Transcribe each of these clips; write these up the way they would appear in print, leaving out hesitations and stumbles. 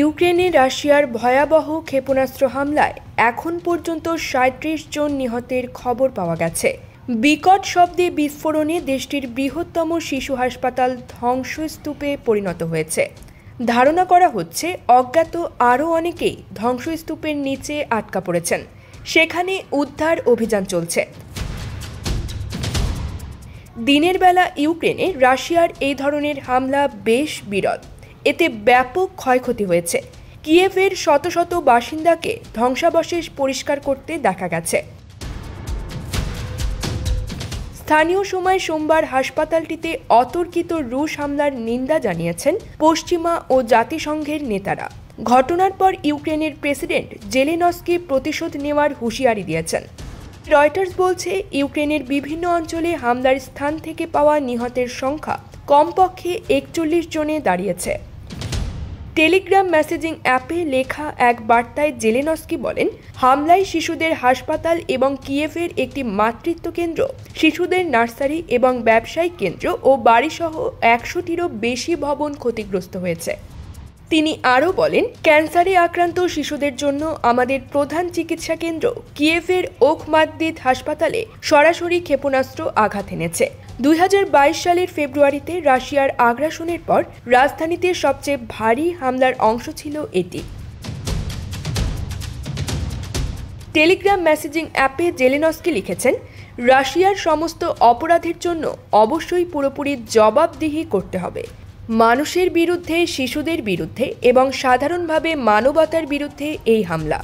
ইউক্রেনে রাশিয়ার ভয়াবহ ক্ষেপণাস্ত্র হামলায় এখন পর্যন্ত ৩৭ জন নিহতের খবর পাওয়া গেছে। বিকট শব্দে বিস্ফোরণে দেশটির বৃহত্তম শিশু হাসপাতাল ধ্বংসস্তূপে পরিণত হয়েছে। ধারণা করা হচ্ছে অজ্ঞাত আরও অনেকেই ধ্বংসস্তূপের নিচে আটকা পড়েছেন। সেখানে উদ্ধার অভিযান চলছে। দিনের বেলা ইউক্রেনে রাশিয়ার এই ধরনের হামলা বেশ বিরল। এতে ব্যাপক ক্ষয়ক্ষতি হয়েছে। কিয়েভের শত শত বাসিন্দাকে ধ্বংসাবশেষ পরিষ্কার করতে দেখা গেছে। স্থানীয় সময় সোমবার হাসপাতালটিতে অতর্কিত রুশ হামলার নিন্দা জানিয়েছেন পশ্চিমা ও জাতিসংঘের নেতারা। ঘটনার পর ইউক্রেনের প্রেসিডেন্ট জেলেনস্কি প্রতিশোধ নেওয়ার হুঁশিয়ারি দিয়েছেন। রয়টার্স বলছে, ইউক্রেনের বিভিন্ন অঞ্চলে হামলার স্থান থেকে পাওয়া নিহতের সংখ্যা কমপক্ষে ৪১ জনে দাঁড়িয়েছে। টেলিগ্রাম মেসেজিং অ্যাপে লেখা এক বার্তায় জেলেনস্কি বলেন, হামলায় শিশুদের হাসপাতাল এবং কিয়েভের একটি মাতৃত্ব কেন্দ্র, শিশুদের নার্সারি এবং ব্যবসায়িক কেন্দ্র ও বাড়িসহ ১০০টিরও বেশি ভবন ক্ষতিগ্রস্ত হয়েছে। তিনি আরও বলেন, ক্যান্সারে আক্রান্ত শিশুদের জন্য আমাদের প্রধান চিকিৎসা কেন্দ্র কিয়েভের ওখমাতদিত হাসপাতালে সরাসরি ক্ষেপণাস্ত্র আঘাত এনেছে। ২০২২ সালের ফেব্রুয়ারিতে রাশিয়ার আগ্রাসনের পর রাজধানীতে সবচেয়ে ভারী হামলার অংশ ছিল এটি। টেলিগ্রাম মেসেজিং অ্যাপে জেলেনস্কি লিখেছেন, রাশিয়ার সমস্ত অপরাধের জন্য অবশ্যই পুরোপুরি জবাবদিহি করতে হবে। মানুষের বিরুদ্ধে, শিশুদের বিরুদ্ধে এবং সাধারণভাবে মানবতার বিরুদ্ধে এই হামলা।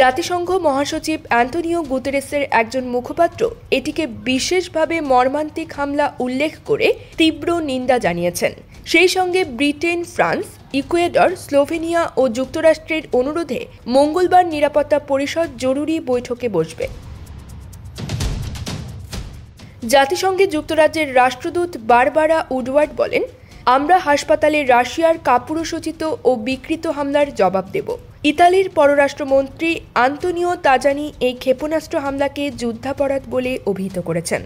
জাতিসংঘ মহাসচিব অ্যান্টোনিও গুতেরেসের একজন মুখপাত্র এটিকে বিশেষভাবে মর্মান্তিক হামলা উল্লেখ করে তীব্র নিন্দা জানিয়েছেন। সেই সঙ্গে ব্রিটেন, ফ্রান্স, ইকুয়েডর, স্লোভেনিয়া ও যুক্তরাষ্ট্রের অনুরোধে মঙ্গলবার নিরাপত্তা পরিষদ জরুরি বৈঠকে বসবে। জাতিসংঘে যুক্তরাজ্যের রাষ্ট্রদূত বারবারা উডওয়ার্ড বলেন, আমরা হাসপাতালে রাশিয়ার কাপুরুষোচিত ও বিকৃত হামলার জবাব দেব। ইতালির পররাষ্ট্রমন্ত্রী আন্তোনিও তাজানি এই ক্ষেপণাস্ত্র হামলাকে যুদ্ধাপরাধ বলে অভিহিত করেছেন।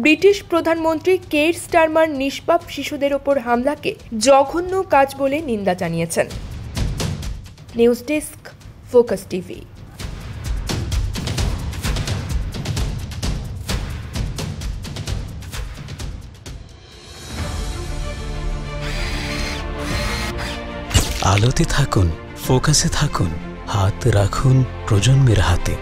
ব্রিটিশ প্রধানমন্ত্রী কেইর স্টারমার নিষ্পাপ শিশুদের ওপর হামলাকে জঘন্য কাজ বলে নিন্দা জানিয়েছেন। News desk, focus TV. আলোতে থাকুন, ফোকাসে থাকুন, হাত রাখুন প্রজন্মের হাতে।